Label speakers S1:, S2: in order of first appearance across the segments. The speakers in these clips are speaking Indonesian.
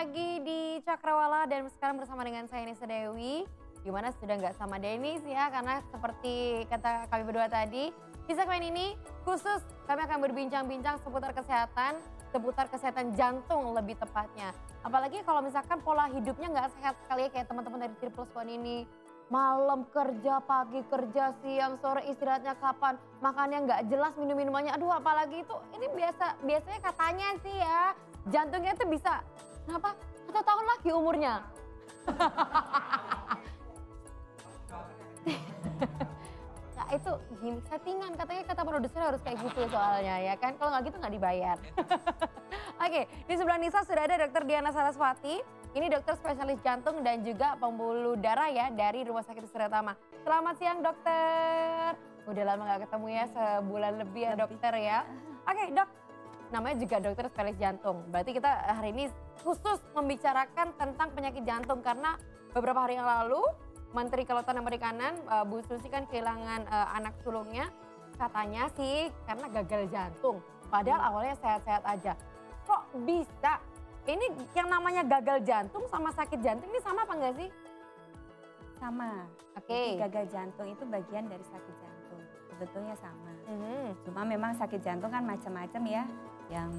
S1: lagi di Cakrawala dan sekarang bersama dengan saya Nisa Dewi. Gimana sudah nggak sama Denis ya, karena seperti kata kami berdua tadi, di segmen ini khusus kami akan berbincang-bincang seputar kesehatan jantung lebih tepatnya. Apalagi kalau misalkan pola hidupnya nggak sehat sekali ya, kayak teman-teman dari Triple One ini. Malam kerja, pagi kerja, siang, sore istirahatnya kapan, makannya nggak jelas, minum-minumannya, aduh apalagi itu, ini biasanya katanya sih ya, jantungnya itu bisa, kenapa? 1 tahun lagi umurnya. Nah itu gimmick settingan, katanya kata produser harus kayak gitu soalnya ya kan, kalau nggak gitu nggak dibayar. Oke, di sebelah Nisa sudah ada Dr. Diana Saraswati. Ini dokter spesialis jantung dan juga pembuluh darah ya dari Rumah Sakit Suratama. Selamat siang dokter. Udah lama gak ketemu ya, sebulan lebih ya dokter ya. Oke dok, namanya juga dokter spesialis jantung. Berarti kita hari ini khusus membicarakan tentang penyakit jantung. Karena beberapa hari yang lalu Menteri Kelautan dan Perikanan Bu Susi kan kehilangan anak sulungnya. Katanya sih karena gagal jantung. Padahal awalnya sehat-sehat aja. Kok bisa? Ini yang namanya gagal jantung sama sakit jantung ini sama apa enggak sih?
S2: Sama.
S1: Oke.
S2: Jadi gagal jantung itu bagian dari sakit jantung. Sebetulnya sama. Cuma memang sakit jantung kan macam-macam ya. Yang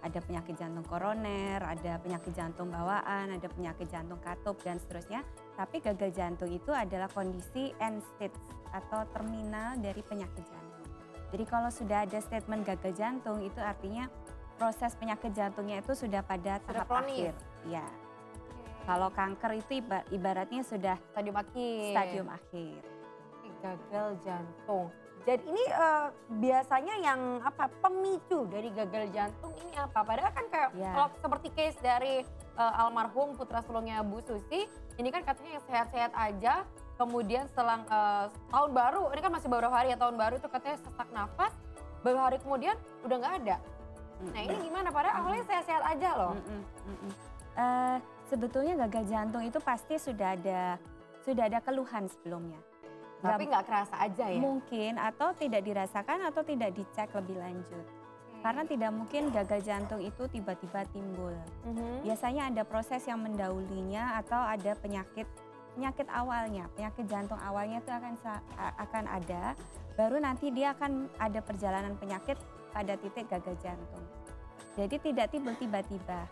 S2: ada penyakit jantung koroner, ada penyakit jantung bawaan, ada penyakit jantung katup dan seterusnya. Tapi gagal jantung itu adalah kondisi end stage atau terminal dari penyakit jantung. Jadi kalau sudah ada statement gagal jantung itu artinya proses penyakit jantungnya itu sudah pada tahap akhir. Ya. Kalau kanker itu ibaratnya sudah
S1: Stadium akhir.
S2: Stadium akhir.
S1: Gagal jantung. Jadi ini biasanya yang apa, pemicu dari gagal jantung ini apa? Padahal kan kayak kalau seperti case dari almarhum putra sulungnya Bu Susi, ini kan katanya yang sehat-sehat aja, kemudian selang tahun baru, ini kan masih beberapa hari ya, tahun baru itu katanya sesak nafas, beberapa hari kemudian udah nggak ada. Nah ini gimana? Padahal awalnya sehat-sehat aja loh.
S2: Sebetulnya gagal jantung itu pasti sudah ada keluhan sebelumnya.
S1: Tapi nggak kerasa aja ya?
S2: Mungkin atau tidak dirasakan atau tidak dicek lebih lanjut. Karena tidak mungkin gagal jantung itu tiba-tiba timbul. Biasanya ada proses yang mendahulunya atau ada penyakit awalnya. Penyakit jantung awalnya itu akan ada. Baru nanti dia akan ada perjalanan penyakit pada titik gagal jantung. Jadi tidak timbul tiba-tiba.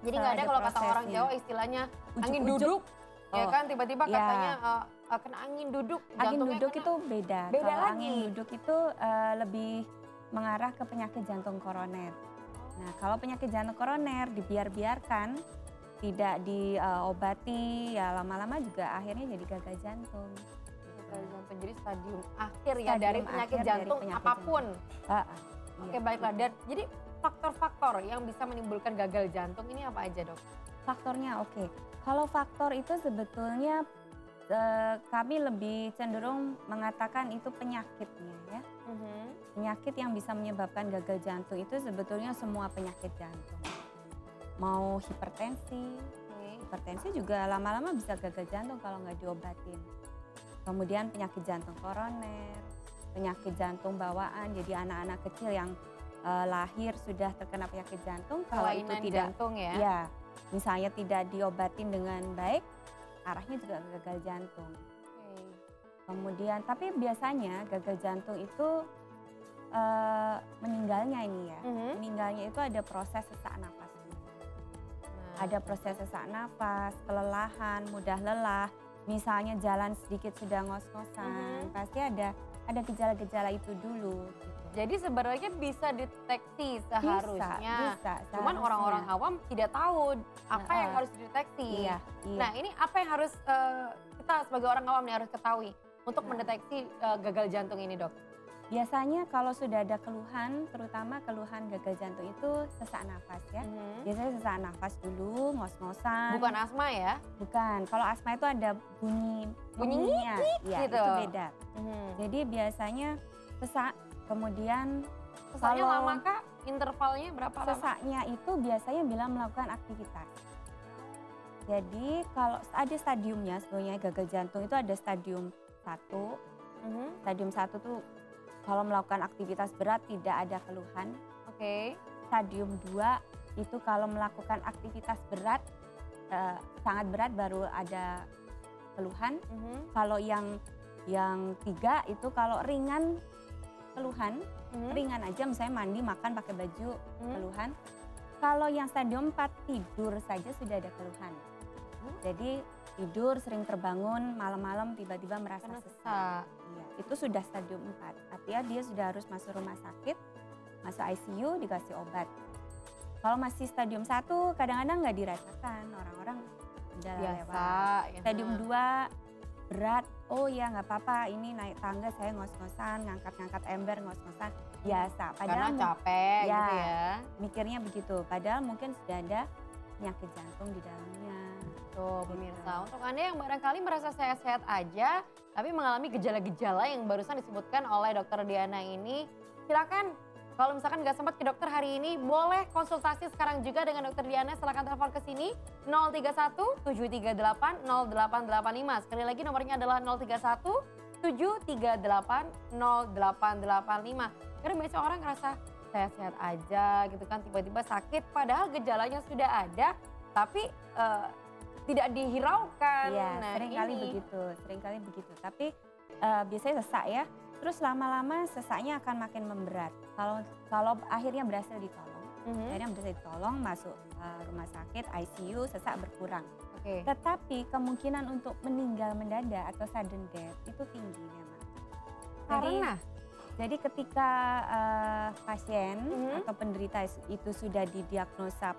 S1: Jadi nggak ada kalau kata orang Jawa istilahnya angin duduk. Ya kan tiba-tiba katanya kena angin duduk.
S2: Angin duduk itu beda.
S1: Beda
S2: kalau
S1: lagi.
S2: Angin duduk itu lebih mengarah ke penyakit jantung koroner. Nah kalau penyakit jantung koroner dibiarkan, tidak diobati, ya lama-lama juga akhirnya jadi gagal jantung.
S1: Jantung jadi stadium akhir ya dari penyakit jantung apapun. Oke baiklah, dan jadi faktor-faktor yang bisa menimbulkan gagal jantung ini apa aja dok?
S2: Faktornya oke. Kalau faktor itu sebetulnya kami lebih cenderung mengatakan itu penyakitnya ya. Penyakit yang bisa menyebabkan gagal jantung itu sebetulnya semua penyakit jantung. Mau hipertensi, hipertensi juga lama-lama bisa gagal jantung kalau nggak diobatin. Kemudian penyakit jantung koroner, penyakit jantung bawaan, jadi anak-anak kecil yang lahir sudah terkena penyakit jantung, kalau itu tidak
S1: jantung ya?
S2: Ya, misalnya tidak diobatin dengan baik, arahnya juga gagal jantung. Kemudian, tapi biasanya gagal jantung itu meninggalnya ini ya, meninggalnya itu ada proses sesak nafas. Ada proses sesak nafas, kelelahan, mudah lelah. Misalnya jalan sedikit sudah ngos-ngosan, pasti ada gejala-gejala itu dulu. Gitu.
S1: Jadi sebenarnya bisa deteksi seharusnya.
S2: Bisa.
S1: Cuman orang-orang awam tidak tahu apa yang harus dideteksi.
S2: Iya.
S1: Nah ini apa yang harus kita sebagai orang awam nih harus ketahui untuk mendeteksi gagal jantung ini dok?
S2: Biasanya kalau sudah ada keluhan, terutama keluhan gagal jantung itu sesak nafas ya. Biasanya sesak nafas dulu, ngos-ngosan.
S1: Bukan asma ya?
S2: Bukan, kalau asma itu ada bunyinya. Ya,
S1: gitu?
S2: Itu beda. Jadi biasanya sesak, kemudian
S1: sesaknya lama kah? Intervalnya berapa lama?
S2: Sesaknya itu biasanya bila melakukan aktivitas. Jadi kalau ada stadiumnya sebenarnya gagal jantung itu ada stadium 1. Stadium 1 tuh kalau melakukan aktivitas berat tidak ada keluhan.
S1: Oke.
S2: Stadium 2 itu kalau melakukan aktivitas berat sangat berat baru ada keluhan. Kalau yang 3 itu kalau ringan keluhan, ringan aja misalnya mandi, makan, pakai baju, keluhan. Kalau yang stadium 4 tidur saja sudah ada keluhan. Jadi tidur sering terbangun malam-malam tiba-tiba merasa sesak. Iya, itu sudah stadium 4. Artinya dia sudah harus masuk rumah sakit, masuk ICU, dikasih obat. Kalau masih stadium 1 kadang-kadang nggak dirasakan, orang-orang udah lewat. Stadium 2 berat, oh ya nggak apa-apa, ini naik tangga saya ngos-ngosan, ngangkat-ngangkat ember ngos-ngosan, biasa.
S1: Padahal karena capek
S2: ya,
S1: gitu ya.
S2: Mikirnya begitu, padahal mungkin sudah ada penyakit jantung di dalamnya.
S1: Tuh pemirsa, untuk Anda yang barangkali merasa sehat-sehat aja, tapi mengalami gejala-gejala yang barusan disebutkan oleh Dokter Diana ini, silakan kalau misalkan nggak sempat ke dokter hari ini, boleh konsultasi sekarang juga dengan Dokter Diana. Silakan telepon ke sini 031 738 0885. Sekali lagi nomornya adalah 031 738 0885. Karena biasanya orang ngerasa sehat-sehat aja gitu kan, tiba-tiba sakit padahal gejalanya sudah ada, tapi tidak dihiraukan.
S2: Iya,
S1: nah,
S2: seringkali begitu. Tapi biasanya sesak ya. Terus lama-lama sesaknya akan makin memberat. Kalau akhirnya berhasil ditolong, masuk rumah sakit, ICU, sesak berkurang. Tetapi kemungkinan untuk meninggal mendadak atau sudden death itu tinggi memang. Jadi ketika pasien atau penderita itu sudah didiagnosa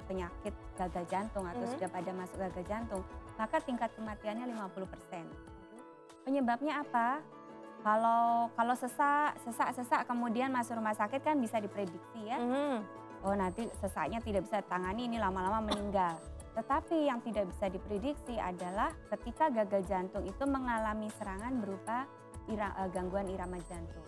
S2: penyakit gagal jantung atau sudah pada masuk gagal jantung, maka tingkat kematiannya 50%. Penyebabnya apa? Kalau sesak kemudian masuk rumah sakit kan bisa diprediksi ya. Oh nanti sesaknya tidak bisa ditangani, ini lama-lama meninggal. Tetapi yang tidak bisa diprediksi adalah ketika gagal jantung itu mengalami serangan berupa gangguan irama jantung.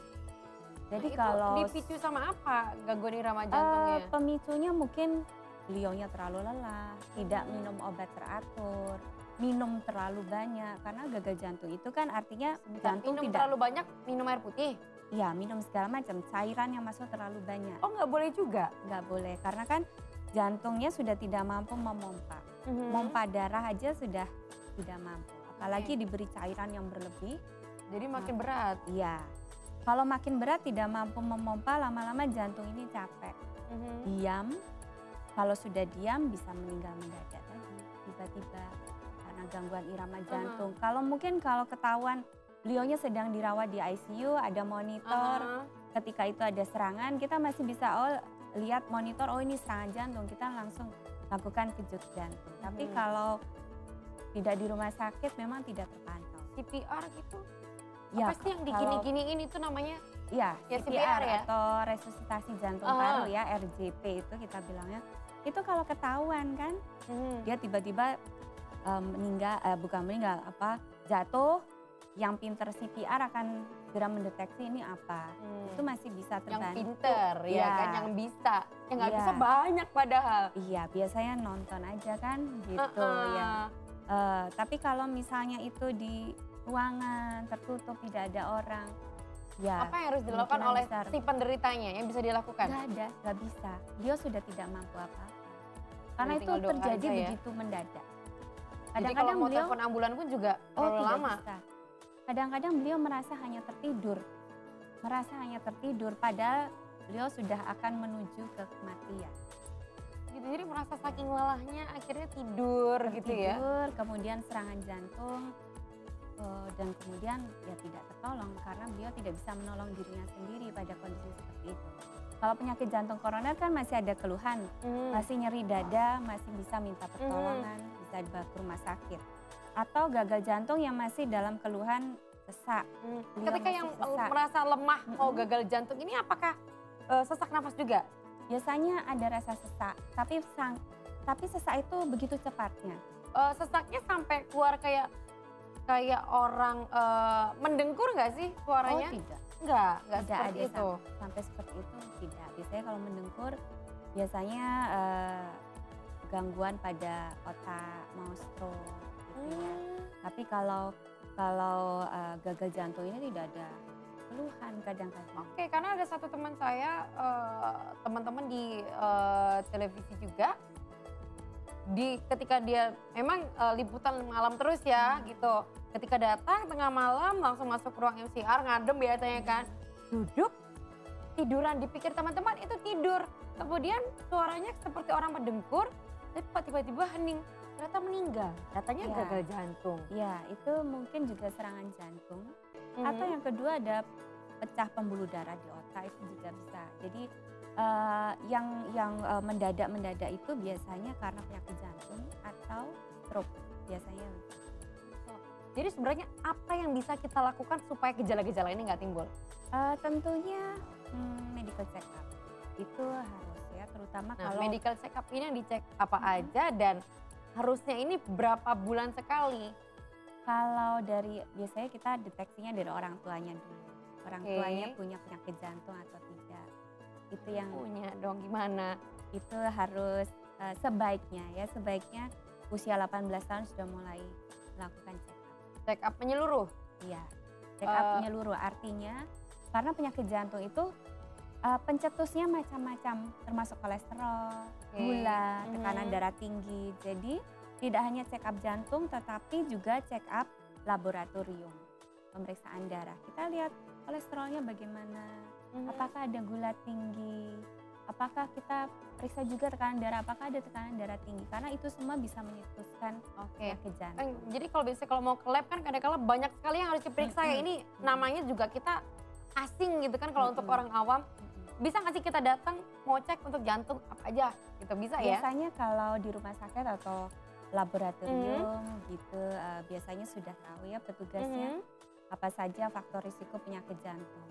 S2: Jadi kalau
S1: dipicu sama apa gangguan irama jantungnya?
S2: Pemicunya mungkin beliaunya terlalu lelah, tidak minum obat teratur, minum terlalu banyak. Karena gagal jantung itu kan artinya jantung
S1: minum
S2: tidak
S1: terlalu banyak, minum air putih?
S2: Iya, minum segala macam, cairan yang masuk terlalu banyak.
S1: Oh nggak boleh juga?
S2: Nggak boleh, karena kan jantungnya sudah tidak mampu memompa. Mompa darah aja sudah tidak mampu, apalagi diberi cairan yang berlebih.
S1: Jadi makin berat?
S2: Iya. Kalau makin berat tidak mampu memompa, lama-lama jantung ini capek. Diam, kalau sudah diam bisa meninggal mendadak lagi tiba-tiba karena gangguan irama jantung. Kalau ketahuan beliaunya sedang dirawat di ICU, ada monitor, ketika itu ada serangan kita masih bisa lihat monitor, oh ini serangan jantung, kita langsung lakukan kejut jantung. Tapi kalau tidak di rumah sakit memang tidak terpantau.
S1: CPR gitu?
S2: Ya,
S1: apa sih yang digini-giniin itu namanya?
S2: Ya,
S1: CPR ya?
S2: Atau resusitasi jantung paru ya, RJP itu kita bilangnya. Itu kalau ketahuan kan, dia tiba-tiba jatuh, yang pinter CPR akan segera mendeteksi ini apa. Itu masih bisa terbantu.
S1: Yang pinter ya kan, yang bisa. Yang nggak bisa banyak padahal.
S2: Iya, biasanya nonton aja kan gitu ya. Tapi kalau misalnya itu di ruangan tertutup tidak ada orang, ya
S1: apa yang harus dilakukan oleh si penderitanya yang bisa dilakukan?
S2: Nggak bisa. Dia sudah tidak mampu apa-apa. Karena itu terjadi begitu mendadak.
S1: Kadang-kadang mau telepon ambulan pun juga terlalu lama.
S2: Bisa. Kadang-kadang beliau merasa hanya tertidur, padahal beliau sudah akan menuju ke kematian.
S1: Gitu, jadi merasa saking lelahnya akhirnya tidur gitu ya?
S2: Tidur, kemudian serangan jantung. Dan kemudian ya tidak tertolong karena beliau tidak bisa menolong dirinya sendiri pada kondisi seperti itu. Kalau penyakit jantung koroner kan masih ada keluhan, masih nyeri dada, masih bisa minta pertolongan, bisa dibawa ke rumah sakit. Atau gagal jantung yang masih dalam keluhan sesak.
S1: Ketika yang merasa lemah mau gagal jantung ini apakah sesak nafas juga?
S2: Biasanya ada rasa sesak, tapi sesak itu begitu cepatnya.
S1: Sesaknya sampai keluar kayak orang mendengkur nggak sih suaranya?
S2: Oh tidak.
S1: Nggak
S2: Tidak
S1: seperti itu.
S2: Sampai seperti itu tidak. Biasanya kalau mendengkur biasanya gangguan pada otak, mau stroke gitu ya. Tapi kalau gagal jantung ini tidak ada keluhan kadang-kadang.
S1: Oke, karena ada satu teman saya, teman-teman di televisi juga, ketika dia memang liputan malam terus ya gitu. Ketika datang tengah malam langsung masuk ruang MCR ngadem biasanya kan. Duduk tiduran, dipikir teman-teman itu tidur. Kemudian suaranya seperti orang mendengkur, tapi kok tiba-tiba hening. Ternyata meninggal, katanya
S2: Ya.
S1: gagal jantung.
S2: Ya, itu mungkin juga serangan jantung. Atau yang kedua ada pecah pembuluh darah di otak, itu juga bisa. Jadi yang mendadak itu biasanya karena penyakit jantung atau stroke biasanya.
S1: Jadi sebenarnya apa yang bisa kita lakukan supaya gejala-gejala ini nggak timbul?
S2: Tentunya medical check up itu harus ya, terutama
S1: Nah,
S2: kalau
S1: medical check up ini yang dicek apa aja dan harusnya ini berapa bulan sekali?
S2: kalau dari biasanya kita deteksinya dari orang tuanya dulu. Orang
S1: Oke.
S2: tuanya punya penyakit jantung atau tidak. Itu yang
S1: Punya dong gimana?
S2: itu harus sebaiknya usia 18 tahun sudah mulai melakukan check up.
S1: Check up menyeluruh?
S2: Iya, check up menyeluruh artinya karena penyakit jantung itu pencetusnya macam-macam termasuk kolesterol, gula, tekanan darah tinggi. Jadi tidak hanya check up jantung tetapi juga check up laboratorium, pemeriksaan darah. Kita lihat kolesterolnya bagaimana, apakah ada gula tinggi, apakah kita periksa juga tekanan darah, apakah ada tekanan darah tinggi. Karena itu semua bisa mencetuskan penyakit jantung.
S1: Jadi kalau mau ke lab kan kadang-kadang banyak sekali yang harus diperiksa ya. Ini namanya juga kita asing gitu kan kalau untuk orang awam. Bisa nggak sih kita datang mau cek untuk jantung apa aja gitu, bisa ya?
S2: Biasanya kalau di rumah sakit atau laboratorium gitu biasanya sudah tahu ya petugasnya apa saja faktor risiko penyakit jantung.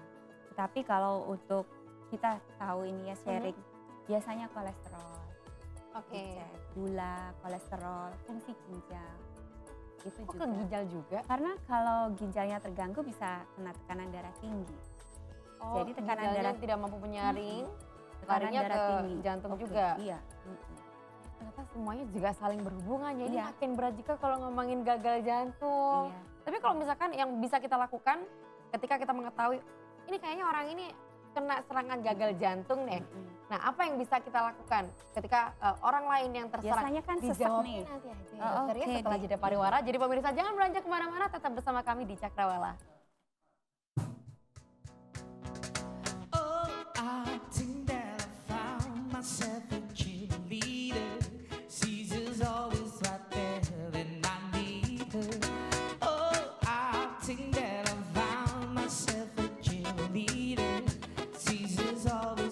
S2: Tetapi kalau untuk kita tahu ini ya sharing, biasanya kolesterol, dicek, gula, kolesterol, fungsi ginjal. Itu
S1: Kok
S2: juga.
S1: ke ginjal juga?
S2: Karena kalau ginjalnya terganggu bisa kena tekanan darah tinggi. Jadi tekanan
S1: ginjalnya
S2: darah
S1: tidak mampu menyaring,
S2: tekanan
S1: larinya
S2: darah
S1: ke
S2: tinggi.
S1: jantung
S2: Oke,
S1: juga.
S2: Iya.
S1: Ternyata semuanya juga saling berhubungan ya. Ini
S2: Iya.
S1: makin berat juga kalau ngomongin gagal jantung.
S2: Iya.
S1: Tapi kalau misalkan yang bisa kita lakukan ketika kita mengetahui ini kayaknya orang ini kena serangan gagal jantung deh. Nah, apa yang bisa kita lakukan ketika orang lain yang terserang?
S2: Biasanya kan sesek
S1: Dijawabnya
S2: nih.
S1: nanti aja ya,
S2: Oh,
S1: dokter ya,
S2: oke
S1: setelah
S2: deh.
S1: jeda pariwara. Jadi pemirsa jangan beranjak kemana-mana, tetap bersama kami di Cakrawala.